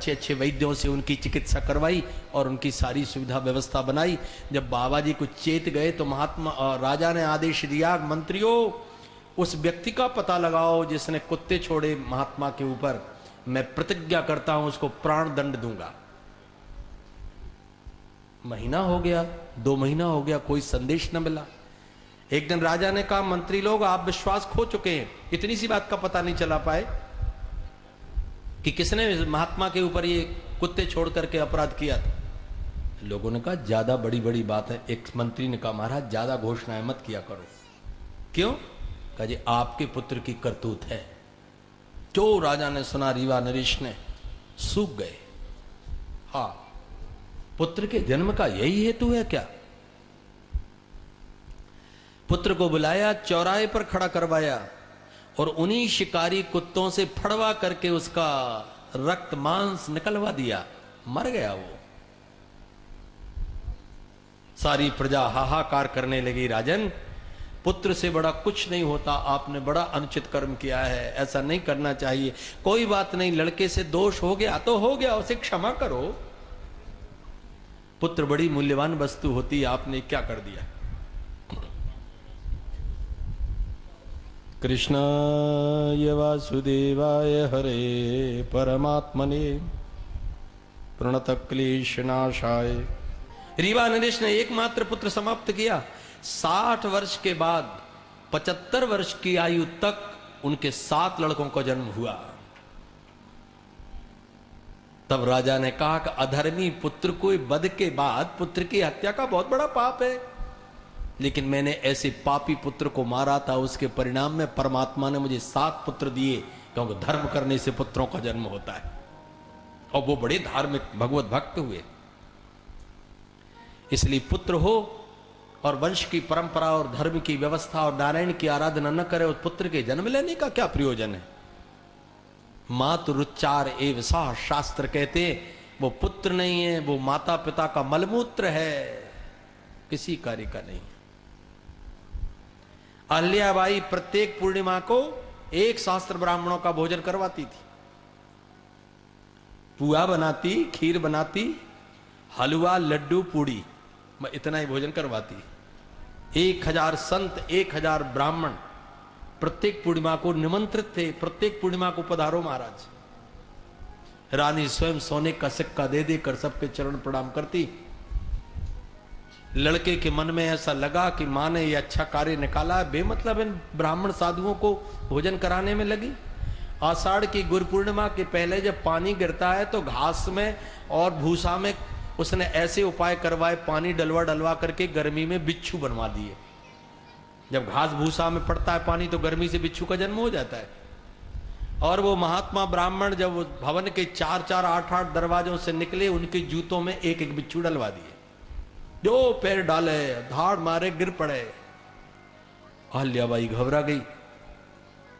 अच्छे अच्छे वैद्यों से उनकी चिकित्सा करवाई और उनकी सारी सुविधा व्यवस्था बनाई। जब बाबा जी कुछ चेत गए तो महात्मा राजा ने आदेश दिया, मंत्रियों उस व्यक्ति का पता लगाओ जिसने कुत्ते छोड़े महात्मा के ऊपर, मैं प्रतिज्ञा करता हूं उसको प्राण दंड दूंगा। महीना हो गया, 2 महीना हो गया, कोई संदेश न मिला। एक दिन राजा ने कहा, मंत्री लोग आप विश्वास खो चुके हैं, इतनी सी बात का पता नहीं चला पाए कि किसने महात्मा के ऊपर ये कुत्ते छोड़ करके अपराध किया था। लोगों ने कहा ज्यादा बड़ी बड़ी बात है। एक मंत्री ने कहा, महाराज ज्यादा घोषणाएं मत किया करो। क्यों? कहा जी आपके पुत्र की करतूत है। जो राजा ने सुना, रीवा नरेश ने सूख गए। हाँ, पुत्र के जन्म का यही हेतु है क्या? पुत्र को बुलाया, चौराहे पर खड़ा करवाया और उन्हीं शिकारी कुत्तों से फड़वा करके उसका रक्त मांस निकलवा दिया। मर गया वो। सारी प्रजा हाहाकार करने लगी, राजन पुत्र से बड़ा कुछ नहीं होता, आपने बड़ा अनुचित कर्म किया है, ऐसा नहीं करना चाहिए। कोई बात नहीं, लड़के से दोष हो गया तो हो गया, उसे क्षमा करो। पुत्र बड़ी मूल्यवान वस्तु होती है, आपने क्या कर दिया। कृष्णाय वासुदेवाय हरे परमात्मने प्रणतक्लेशनाशाय। रीवा नरेश ने एकमात्र पुत्र समाप्त किया। 60 वर्ष के बाद 75 वर्ष की आयु तक उनके 7 लड़कों का जन्म हुआ। तब राजा ने कहा कि अधर्मी पुत्र को वध के बाद पुत्र की हत्या का बहुत बड़ा पाप है, लेकिन मैंने ऐसे पापी पुत्र को मारा था, उसके परिणाम में परमात्मा ने मुझे 7 पुत्र दिए, क्योंकि धर्म करने से पुत्रों का जन्म होता है। और वो बड़े धार्मिक भगवत भक्त हुए। इसलिए पुत्र हो और वंश की परंपरा और धर्म की व्यवस्था और नारायण की आराधना न करे, उस पुत्र के जन्म लेने का क्या प्रयोजन है। मातुरुच्चार एव सा, शास्त्र कहते वो पुत्र नहीं है, वो माता पिता का मलमूत्र है, किसी कार्य का नहीं। अहल्याबाई प्रत्येक पूर्णिमा को 1 सहस्त्र ब्राह्मणों का भोजन करवाती थी। पुआ बनाती, खीर बनाती, हलवा, लड्डू, पूड़ी, इतना ही भोजन करवाती। 1000 संत, 1000 ब्राह्मण प्रत्येक पूर्णिमा को निमंत्रित थे। प्रत्येक पूर्णिमा को पधारो महाराज। रानी स्वयं सोने का सिक्का दे देकर सबके चरण प्रणाम करती। लड़के के मन में ऐसा लगा कि मां ने यह अच्छा कार्य निकाला, बेमतलब इन ब्राह्मण साधुओं को भोजन कराने में लगी। आषाढ़ की गुरु पूर्णिमा के पहले जब पानी गिरता है तो घास में और भूसा में उसने ऐसे उपाय करवाए, पानी डलवा डलवा करके गर्मी में बिच्छू बनवा दिए। जब घास भूसा में पड़ता है पानी तो गर्मी से बिच्छू का जन्म हो जाता है। और वो महात्मा ब्राह्मण जब भवन के 4-4, 8-8 दरवाजों से निकले, उनके जूतों में 1-1 बिच्छू डलवा दिए। जो पैर डाले धाड़ मारे गिर पड़े। अहल्याबाई घबरा गई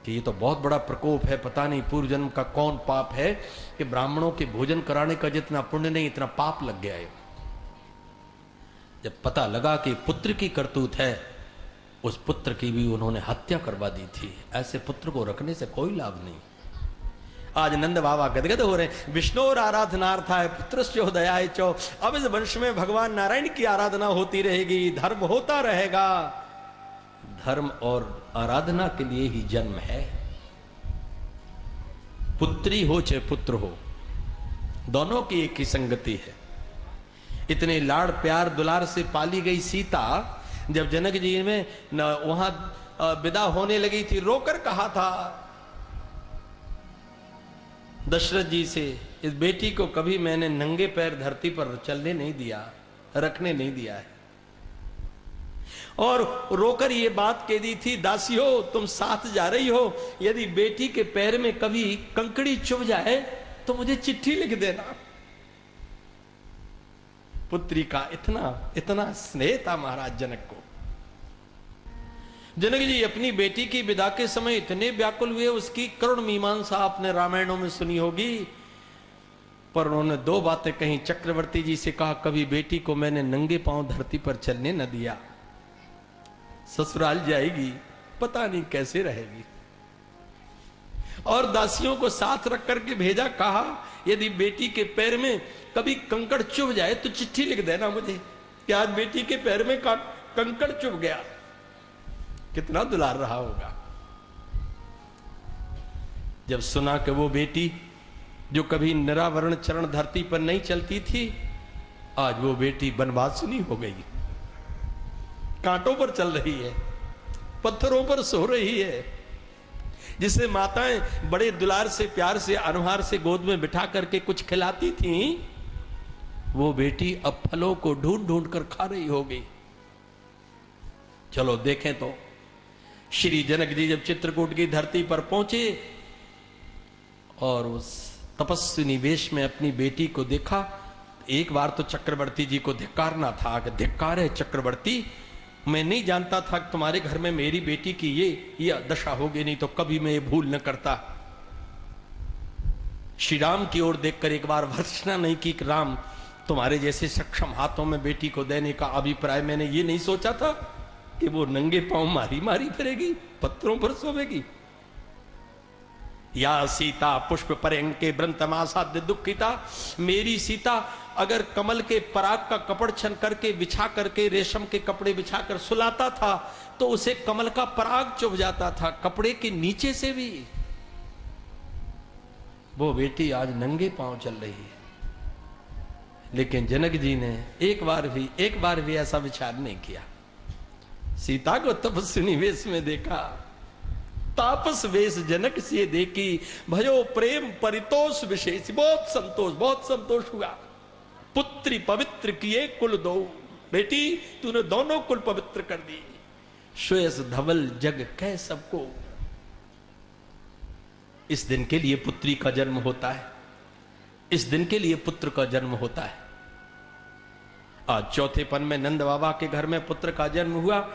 कि ये तो बहुत बड़ा प्रकोप है, पता नहीं पूर्व जन्म का कौन पाप है कि ब्राह्मणों के भोजन कराने का जितना पुण्य नहीं इतना पाप लग गया है। जब पता लगा कि पुत्र की करतूत है, उस पुत्र की भी उन्होंने हत्या करवा दी थी। ऐसे पुत्र को रखने से कोई लाभ नहीं। आज नंद बाबा गदगद हो रहे हैं। विष्णु और आराधनार्था है पुत्रस्यो दयाय चो। अब इस वंश में भगवान नारायण की आराधना होती रहेगी, धर्म होता रहेगा। धर्म और आराधना के लिए ही जन्म है। पुत्री हो चाहे पुत्र हो, दोनों की एक ही संगति है। इतने लाड़ प्यार दुलार से पाली गई सीता, जब जनक जी में वहां विदा होने लगी थी, रोकर कहा था दशरथ जी से, इस बेटी को कभी मैंने नंगे पैर धरती पर चलने नहीं दिया, रखने नहीं दिया है। और रोकर ये बात कह दी थी, दासियो तुम साथ जा रही हो, यदि बेटी के पैर में कभी कंकड़ी चुभ जाए तो मुझे चिट्ठी लिख देना। पुत्री का इतना स्नेह था महाराज जनक को। जनक जी अपनी बेटी की विदा के समय इतने व्याकुल हुए, उसकी करुण मीमांसा आपने रामायणों में सुनी होगी। पर उन्होंने 2 बातें कही। चक्रवर्ती जी से कहा, कभी बेटी को मैंने नंगे पांव धरती पर चलने न दिया, ससुराल जाएगी पता नहीं कैसे रहेगी। और दासियों को साथ रख करके भेजा, कहा यदि बेटी के पैर में कभी कंकड़ चुभ जाए तो चिट्ठी लिख देना मुझे कि आज बेटी के पैर में कंकड़ चुभ गया। कितना दुलार रहा होगा जब सुना कि वो बेटी जो कभी निरावरण चरण धरती पर नहीं चलती थी, आज वो बेटी बनवासिनी हो गई, कांटों पर चल रही है, पत्थरों पर सो रही है। जिसे माताएं बड़े दुलार से, प्यार से, अनुहार से गोद में बिठा करके कुछ खिलाती थीं, वो बेटी अब फलों को ढूंढ ढूंढ कर खा रही होगी। चलो देखें तो श्री जनक जी जब चित्रकूट की धरती पर पहुंचे और उस तपस्विनी वेश में अपनी बेटी को देखा, एक बार तो चक्रवर्ती जी को धिक्कारना था कि धिक्कार है चक्रवर्ती, मैं नहीं जानता था कि तुम्हारे घर में मेरी बेटी की ये दशा होगी, नहीं तो कभी मैं ये भूल न करता। श्री राम की ओर देखकर एक बार भर्त्सना नहीं की कि राम तुम्हारे जैसे सक्षम हाथों में बेटी को देने का अभिप्राय मैंने ये नहीं सोचा था कि वो नंगे पांव मारी मारी फिरेगी, पत्थरों पर सोवेगी। या सीता पुष्प पर्यंके ब्रंतमासाद्य दुखिता, मेरी सीता अगर कमल के पराग का कपड़ छन करके बिछा करके रेशम के कपड़े बिछाकर सुलाता था तो उसे कमल का पराग चुभ जाता था, कपड़े के नीचे से भी। वो बेटी आज नंगे पांव चल रही है। लेकिन जनक जी ने एक बार भी ऐसा विचार नहीं किया। सीता को तपस्विनी वेश में देखा, तापस वेश जनक से देखी, भयो प्रेम परितोष विशेष, बहुत संतोष हुआ। पुत्री पवित्र किए कुल दो, बेटी तूने दोनों कुल पवित्र कर दी। श्वेस धवल जग कह सबको। इस दिन के लिए पुत्री का जन्म होता है, इस दिन के लिए पुत्र का जन्म होता है। आज चौथेपन में नंद बाबा के घर में पुत्र का जन्म हुआ।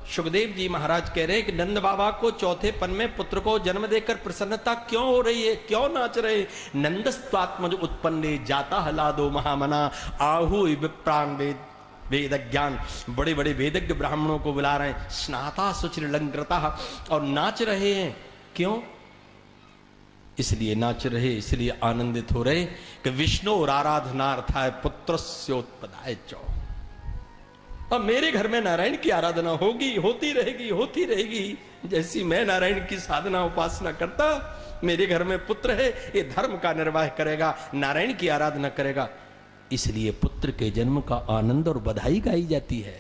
सुखदेव जी महाराज कह रहे हैं कि नंद बाबा को चौथेपन में पुत्र को जन्म देकर प्रसन्नता क्यों हो रही है, क्यों नाच रहे? नंदस्त्वात्मज उत्पन्ने जाता हलादो महामना आहु विप्राण वेद ज्ञान। बड़े बड़े वेदज्ञ ब्राह्मणों को बुला रहे हैं, स्नाता सुचिरलंकृता, और नाच रहे हैं। क्यों? इसलिए नाच रहे, इसलिए आनंदित हो रहे कि विष्णु और आराधनार्थाय पुत्रस्योत्पदाय चौ। अब मेरे घर में नारायण की आराधना होगी, होती रहेगी। जैसी मैं नारायण की साधना उपासना करता, मेरे घर में पुत्र है, ये धर्म का निर्वाह करेगा, नारायण की आराधना करेगा। इसलिए पुत्र के जन्म का आनंद और बधाई गाई जाती है।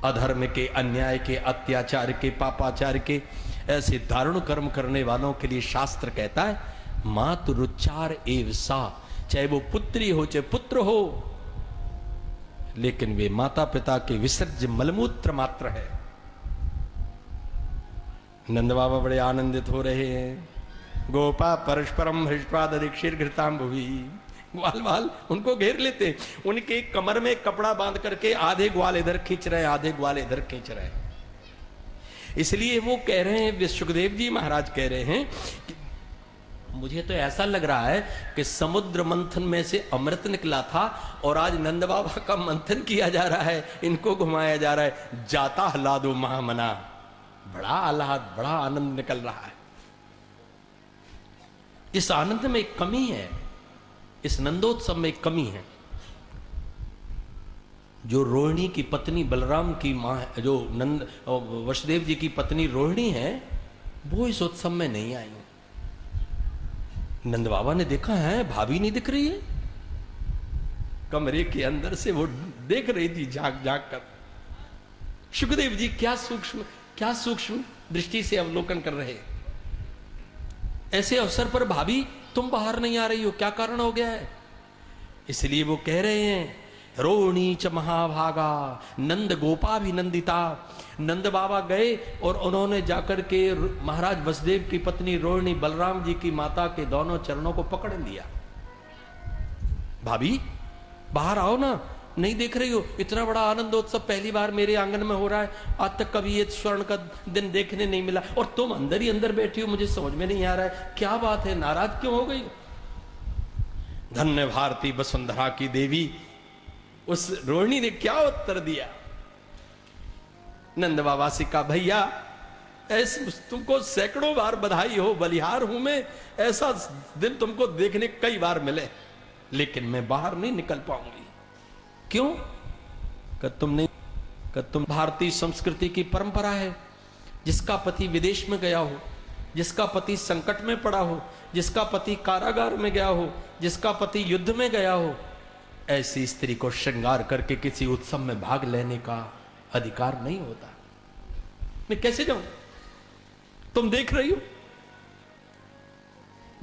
अधर्म के, अन्याय के, अत्याचार के, पापाचार के ऐसे दारुण कर्म करने वालों के लिए शास्त्र कहता है मातुरुच्चार एव सा, चाहे वो पुत्री हो चाहे पुत्र हो, लेकिन वे माता पिता के विसर्ज्य मलमूत्र मात्र है। नंद बाबा बड़े आनंदित हो रहे हैं। गोपा परस्परम हृष्टवा दीक्षिर घृताम भुवि, ग्वाल वाल उनको घेर लेते, उनके कमर में कपड़ा बांध करके आधे ग्वाल इधर खींच रहे, आधे ग्वाल इधर खींच रहे। इसलिए वो कह रहे हैं, सुखदेव जी महाराज कह रहे हैं कि मुझे तो ऐसा लग रहा है कि समुद्र मंथन में से अमृत निकला था और आज नंद बाबा का मंथन किया जा रहा है, इनको घुमाया जा रहा है। जाता हलादो महामना, बड़ा आह्लाद, बड़ा आनंद निकल रहा है। इस आनंद में एक कमी है, इस नंदोत्सव में एक कमी है। जो रोहिणी की पत्नी बलराम की मां, जो नंद वसुदेव जी की पत्नी रोहिणी है, वो इस उत्सव में नहीं आई। नंद बाबा ने देखा है भाभी नहीं दिख रही है, कमरे के अंदर से वो देख रही थी झांक झांक कर। सुखदेव जी क्या सूक्ष्म दृष्टि से अवलोकन कर रहे। ऐसे अवसर पर भाभी तुम बाहर नहीं आ रही हो, क्या कारण हो गया है? इसलिए वो कह रहे हैं रोहिणी च महाभागा नंद गोपाभिनंदिता। नंद बाबा गए और उन्होंने जाकर के महाराज वसुदेव की पत्नी रोहिणी बलराम जी की माता के दोनों चरणों को पकड़ लिया। भाभी बाहर आओ ना, नहीं देख रही हो? इतना बड़ा आनंदोत्सव पहली बार मेरे आंगन में हो रहा है, आज तक कभी ये स्वर्ण का दिन देखने नहीं मिला, और तुम अंदर ही अंदर बैठी हो, मुझे समझ में नहीं आ रहा है क्या बात है, नाराज क्यों हो गई? धन्य भारती वसुंधरा की देवी, उस रोहिणी ने क्या उत्तर दिया? नंद बाबा से कहा भैया ऐसे तुमको सैकड़ों बार बधाई हो, बलिहार हूं मैं, ऐसा दिन तुमको देखने कई बार मिले, लेकिन मैं बाहर नहीं निकल पाऊंगी। क्यों? तुम भारतीय संस्कृति की परंपरा है, जिसका पति विदेश में गया हो, जिसका पति संकट में पड़ा हो, जिसका पति कारागार में गया हो, जिसका पति युद्ध में गया हो, ऐसी स्त्री को श्रृंगार करके किसी उत्सव में भाग लेने का अधिकार नहीं होता। मैं कैसे जाऊं? तुम देख रही हो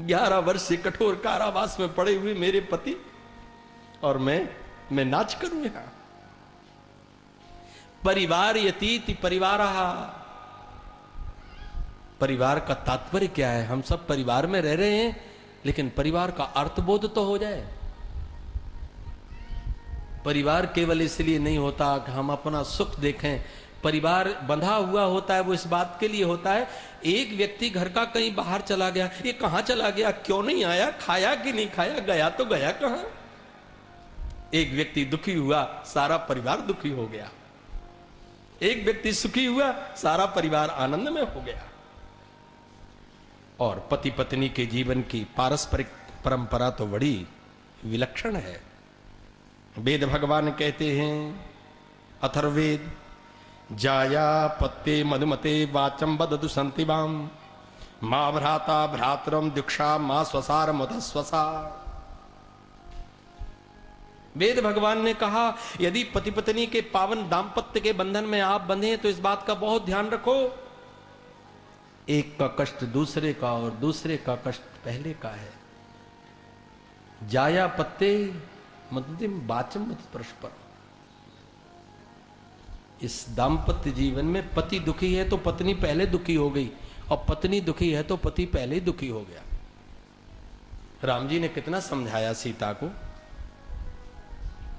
11 वर्ष से कठोर कारावास में पड़े हुए मेरे पति, और मैं नाच करूं यहां। परिवार यतीति परिवारः, परिवार का तात्पर्य क्या है? हम सब परिवार में रह रहे हैं, लेकिन परिवार का अर्थबोध तो हो जाए। परिवार केवल इसलिए नहीं होता कि हम अपना सुख देखें, परिवार बंधा हुआ होता है वो इस बात के लिए होता है, एक व्यक्ति घर का कहीं बाहर चला गया, ये कहां चला गया, क्यों नहीं आया, खाया कि नहीं खाया, गया तो गया कहां। एक व्यक्ति दुखी हुआ, सारा परिवार दुखी हो गया। एक व्यक्ति सुखी हुआ, सारा परिवार आनंद में हो गया। और पति पत्नी के जीवन की पारस्परिक परंपरा तो बड़ी विलक्षण है। वेद भगवान कहते हैं, अथर्ववेद, जाया पत्ते मधुमते वाचम बदतु संतिवाम, मां भ्राता भ्रातरम दीक्षा मां स्वसार मत स्वसा। वेद भगवान ने कहा, यदि पति पत्नी के पावन दाम्पत्य के बंधन में आप बंधे तो इस बात का बहुत ध्यान रखो, एक का कष्ट दूसरे का और दूसरे का कष्ट पहले का है। जाया पत्ते मधुमते वाचम मत परस्पर। इस दाम्पत्य जीवन में पति दुखी है तो पत्नी पहले दुखी हो गई, और पत्नी दुखी है तो पति पहले दुखी हो गया। राम जी ने कितना समझाया सीता को,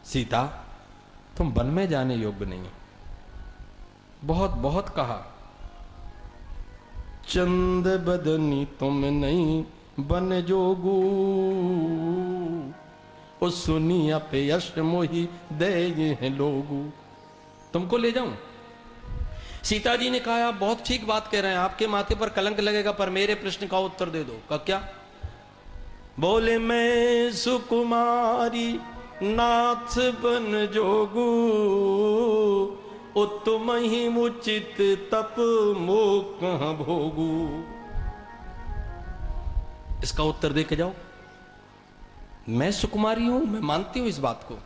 सीता तुम वन में जाने योग्य नहीं हो, बहुत बहुत कहा। चंद बदनी तुम नहीं बन जोगू, ओ सुनिया पे यश मोही दे हैं लोगू। तुमको ले जाऊं? सीता जी ने कहा, आप बहुत ठीक बात कह रहे हैं, आपके माथे पर कलंक लगेगा, पर मेरे प्रश्न का उत्तर दे दो। का क्या? बोले, मैं सुकुमारी नाथ बन जोगू, ओ तुम ही मुचित तप मोक भोगू। इसका उत्तर दे के जाओ। मैं सुकुमारी हूं, मैं मानती हूं इस बात को,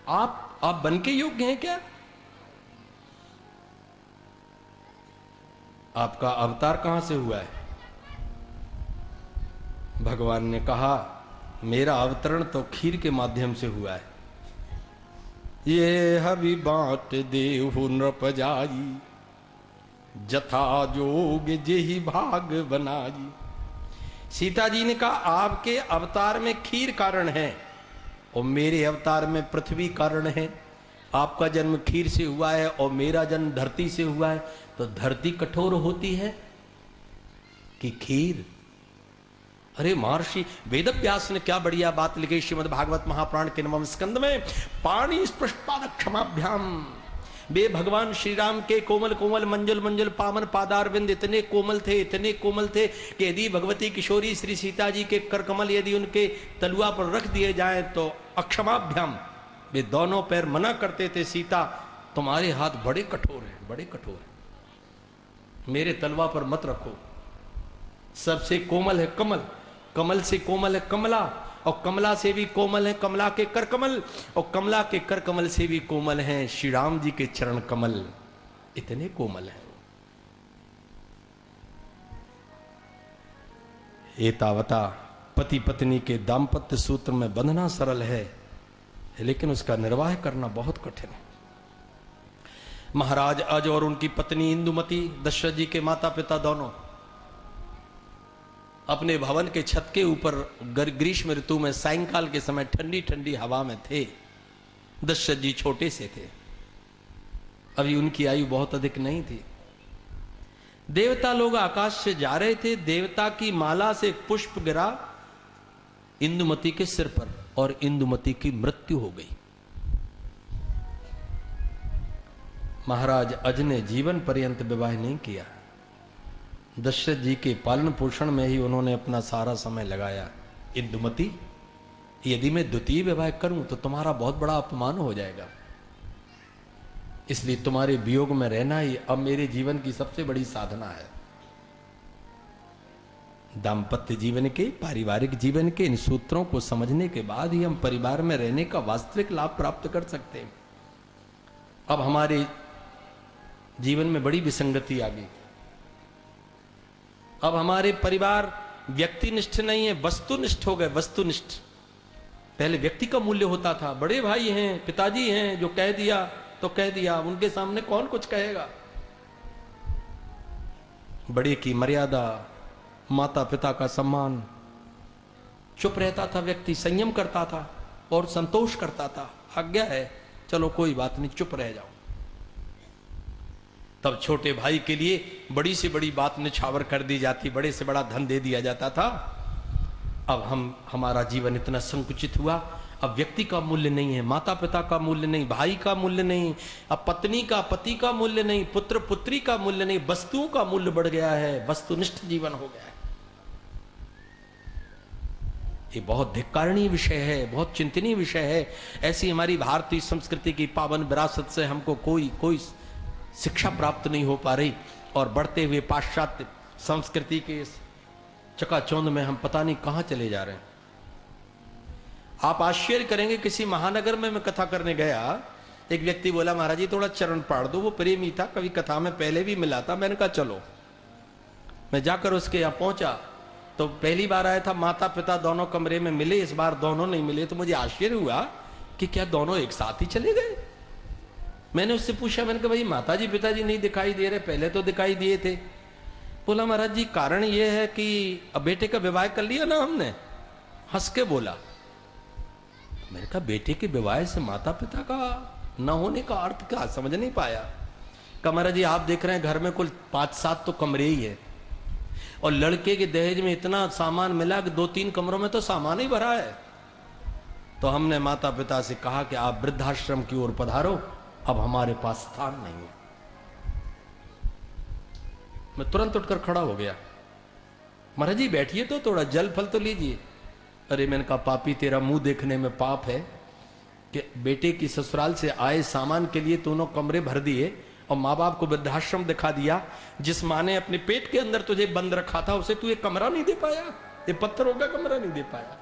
आप बन के योग्य हैं क्या? आपका अवतार कहां से हुआ है? भगवान ने कहा, मेरा अवतरण तो खीर के माध्यम से हुआ है। ये हवि बांट देहु नृप जाई, जथा जोग जेहि भाग बनाई। सीता जी ने कहा, आपके अवतार में खीर कारण है और मेरे अवतार में पृथ्वी कारण है। आपका जन्म खीर से हुआ है और मेरा जन्म धरती से हुआ है, तो धरती कठोर होती है कि खीर? अरे महर्षि वेदव्यास ने क्या बढ़िया बात लिखी श्रीमद् भागवत महापुराण के 9वें स्कंद में, पाणी स्पृष्टपाद क्षमाभ्याम। वे भगवान श्री राम के कोमल कोमल मंजुल मंजुल पावन पादारविंद इतने कोमल थे, इतने कोमल थे कि यदि भगवती किशोरी श्री सीता जी के करकमल यदि उनके तलुआ पर रख दिए जाएं तो अक्षमाभ्याम, वे दोनों पैर मना करते थे, सीता तुम्हारे हाथ बड़े कठोर हैं, बड़े कठोर हैं, मेरे तलवा पर मत रखो। सबसे कोमल है कमल, कमल से कोमल है कमला, और कमला से भी कोमल है कमला के कर कमल, और कमला के कर कमल से भी कोमल हैं श्री राम जी के चरण कमल, इतने कोमल हैं। एतावता पति पत्नी के दाम्पत्य सूत्र में बंधना सरल है, लेकिन उसका निर्वाह करना बहुत कठिन है। महाराज अज और उनकी पत्नी इंदुमती, दशरथ जी के माता पिता दोनों, अपने भवन के छत के ऊपर ग्रीष्म ऋतु में सायंकाल के समय ठंडी ठंडी हवा में थे। दशरथ जी छोटे से थे, अभी उनकी आयु बहुत अधिक नहीं थी। देवता लोग आकाश से जा रहे थे, देवता की माला से एक पुष्प गिरा इंदुमती के सिर पर और इंदुमती की मृत्यु हो गई। महाराज अज ने जीवन पर्यंत विवाह नहीं किया, दशरथ जी के पालन पोषण में ही उन्होंने अपना सारा समय लगाया। इंदुमती, यदि मैं द्वितीय विवाह करूं तो तुम्हारा बहुत बड़ा अपमान हो जाएगा, इसलिए तुम्हारे वियोग में रहना ही अब मेरे जीवन की सबसे बड़ी साधना है। दाम्पत्य जीवन के, पारिवारिक जीवन के इन सूत्रों को समझने के बाद ही हम परिवार में रहने का वास्तविक लाभ प्राप्त कर सकते हैं। अब हमारे जीवन में बड़ी विसंगति आ गई। अब हमारे परिवार व्यक्तिनिष्ठ नहीं है, वस्तुनिष्ठ हो गए। वस्तुनिष्ठ, पहले व्यक्ति का मूल्य होता था। बड़े भाई हैं, पिताजी हैं, जो कह दिया तो कह दिया, उनके सामने कौन कुछ कहेगा। बड़े की मर्यादा, माता पिता का सम्मान, चुप रहता था व्यक्ति, संयम करता था और संतोष करता था। आज्ञा है, चलो कोई बात नहीं, चुप रह जाओ। तब छोटे भाई के लिए बड़ी से बड़ी बात निछावर कर दी जाती, बड़े से बड़ा धन दे दिया जाता था। अब हमारा जीवन इतना संकुचित हुआ, अब व्यक्ति का मूल्य नहीं है, माता पिता का मूल्य नहीं, भाई का मूल्य नहीं, अब पत्नी का, पति का मूल्य नहीं, पुत्र पुत्री का मूल्य नहीं, वस्तुओं का मूल्य बढ़ गया है, वस्तुनिष्ठ जीवन हो गया है। ये बहुत धिक्कारणीय विषय है, बहुत चिंतनीय विषय है। ऐसी हमारी भारतीय संस्कृति की पावन विरासत से हमको कोई शिक्षा प्राप्त नहीं हो पा रही, और बढ़ते हुए पाश्चात्य संस्कृति के चकाचौंध में हम पता नहीं कहां चले जा रहे हैं। आप आश्चर्य करेंगे, किसी महानगर में मैं कथा करने गया, एक व्यक्ति बोला, महाराज जी थोड़ा चरण पाड़ दो। वो प्रेमी था, कभी कथा में पहले भी मिला था। मैंने कहा चलो। मैं जाकर उसके यहां पहुंचा तो पहली बार आया था, माता पिता दोनों कमरे में मिले, इस बार दोनों नहीं मिले। तो मुझे आश्चर्य हुआ कि क्या दोनों एक साथ ही चले गए। मैंने उससे पूछा, मैंने कहा भाई माताजी पिताजी नहीं दिखाई दे रहे, पहले तो दिखाई दिए थे। बोला महाराज जी कारण ये है कि अब बेटे का विवाह कर लिया ना हमने। हंस के बोला। मैंने कहा बेटे के विवाह से माता पिता का न होने का अर्थ क्या, समझ नहीं पाया। कहा महाराज जी आप देख रहे हैं घर में कुल 5-7 तो कमरे ही है, और लड़के के दहेज में इतना सामान मिला कि 2-3 कमरों में तो सामान ही भरा है। तो हमने माता पिता से कहा कि आप वृद्धाश्रम की ओर पधारो, अब हमारे पास स्थान नहीं है। मैं तुरंत उठकर खड़ा हो गया। महाराज जी बैठिए तो थोड़ा जल फल तो लीजिए। अरे मैंने कहा पापी तेरा मुंह देखने में पाप है कि बेटे की ससुराल से आए सामान के लिए दोनों कमरे भर दिए और माँ बाप को वृद्धाश्रम दिखा दिया। जिस माँ ने अपने पेट के अंदर तुझे बंद रखा था उसे तू एक कमरा नहीं दे पाया, ये पत्थर होगा कमरा नहीं दे पाया।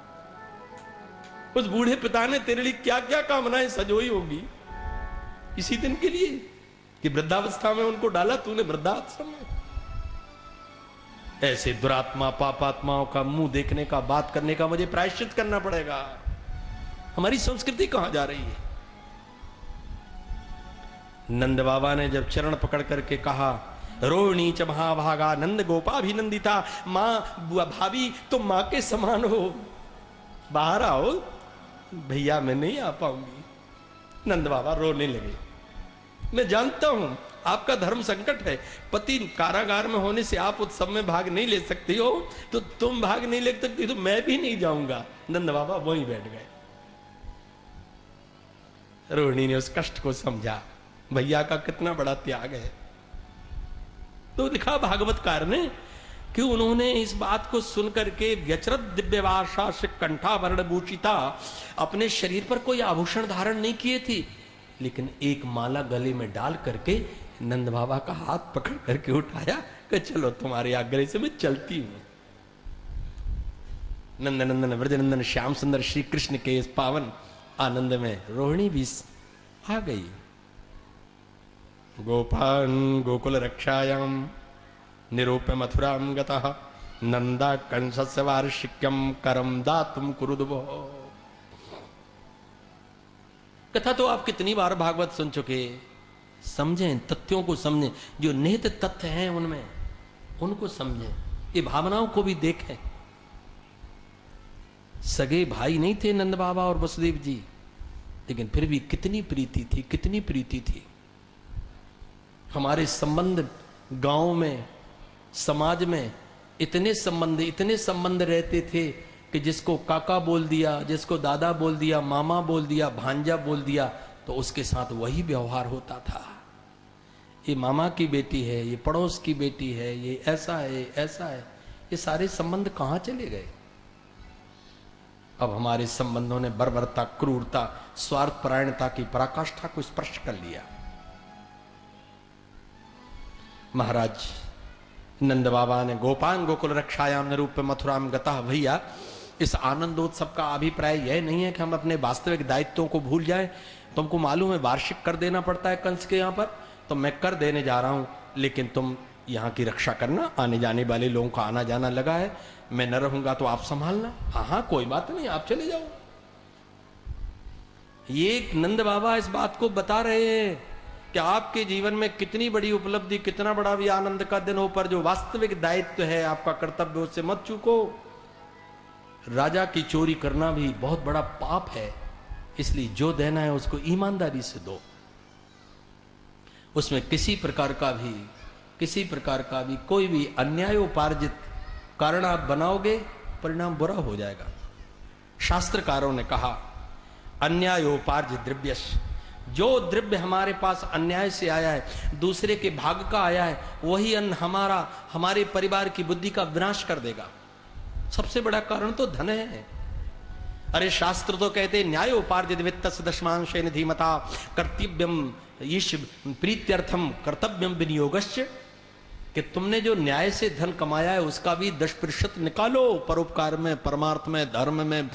उस बूढ़े पिता ने तेरे लिए क्या क्या कामनाएं सजोई होगी इसी दिन के लिए कि वृद्धावस्था में उनको डाला तूने वृद्धाश्रम में। ऐसे दुरात्मा पापात्माओं का मुंह देखने का, बात करने का मुझे प्रायश्चित करना पड़ेगा। हमारी संस्कृति कहां जा रही है। नंद बाबा ने जब चरण पकड़ करके कहा, रोहिणी च महाभागा नंद गोपाभिनंदिता, मां भाभी तुम मां के समान हो, बाहर आओ। भैया मैं नहीं आ पाऊंगी। नंद बाबा रोने लगे। मैं जानता हूं आपका धर्म संकट है, पति कारागार में होने से आप उत्सव में भाग नहीं ले सकती हो, तो तुम भाग नहीं ले सकती तो मैं भी नहीं जाऊंगा। नंद बाबा वहीं बैठ गए। रोहिणी ने उस कष्ट को समझा, भैया का कितना बड़ा त्याग है। तो लिखा भागवतकार ने कि उन्होंने इस बात को सुनकर के व्यचरत दिव्यवासा से कंठाभरण भूषिता, अपने शरीर पर कोई आभूषण धारण नहीं किए थी, लेकिन एक माला गले में डाल करके नंद बाबा का हाथ पकड़ करके उठाया कि चलो तुम्हारे आग्रह से मैं चलती हूं। नंद नंदन व्रजनंदन श्याम सुंदर श्री कृष्ण के इस पावन आनंद में रोहिणी भी आ गई। गोपान गोकुल रक्षायाम निरूप्य मथुराम गतः नंदा कंसस्य वार्षिक्यम करम दातुम कुरुदुभो। कथा तो आप कितनी बार भागवत सुन चुके, समझें, तथ्यों को समझें, जो निहित तथ्य हैं उनमें उनको समझें, ये भावनाओं को भी देखें। सगे भाई नहीं थे नंद बाबा और वसुदेव जी, लेकिन फिर भी कितनी प्रीति थी, कितनी प्रीति थी। हमारे संबंध गांव में, समाज में इतने संबंध रहते थे कि जिसको काका बोल दिया, जिसको दादा बोल दिया, मामा बोल दिया, भांजा बोल दिया, तो उसके साथ वही व्यवहार होता था। ये मामा की बेटी है, ये पड़ोस की बेटी है, ये ऐसा है, ऐसा है, ये सारे संबंध कहां चले गए? अब हमारे संबंधों ने बर्बरता, क्रूरता, स्वार्थपरायणता की पराकाष्ठा को स्पर्श कर लिया। महाराज नंद बाबा ने गोपान गोकुल रक्षायाम निरूप मथुराम गतः भैया, इस आनंदोत्सव का अभिप्राय यह नहीं है कि हम अपने वास्तविक दायित्वों को भूल जाएं। तुमको मालूम है वार्षिक कर देना पड़ता है कंस के यहां पर, तो मैं कर देने जा रहा हूं, लेकिन तुम यहां की रक्षा करना, आने जाने वाले लोगों का आना जाना लगा है, मैं न रहूंगा तो आप संभालना। हाँ कोई बात नहीं, आप चले जाओ। ये नंद बाबा इस बात को बता रहे हैं कि आपके जीवन में कितनी बड़ी उपलब्धि, कितना बड़ा भी आनंद का दिन हो, पर जो वास्तविक दायित्व है, आपका कर्तव्य, उससे मत चूको। राजा की चोरी करना भी बहुत बड़ा पाप है, इसलिए जो देना है उसको ईमानदारी से दो। उसमें किसी प्रकार का भी कोई भी अन्यायोपार्जित कारण आप बनाओगे, परिणाम बुरा हो जाएगा। शास्त्रकारों ने कहा अन्यायोपार्जित द्रव्यस्य, जो द्रव्य हमारे पास अन्याय से आया है, दूसरे के भाग का आया है, वही अन्न हमारे परिवार की बुद्धि का विनाश कर देगा। सबसे बड़ा कारण तो धन है। अरे शास्त्र तो कहते न्यायोपार्जित वित्तस्य दशमांश निधिमता कर्तव्यम ईश प्रीत्यर्थम कर्तव्यम विनियोगस्य, कि तुमने जो न्याय से धन कमाया है उसका भी 10% निकालो, परोपकार में, परमार्थ में, धर्म में,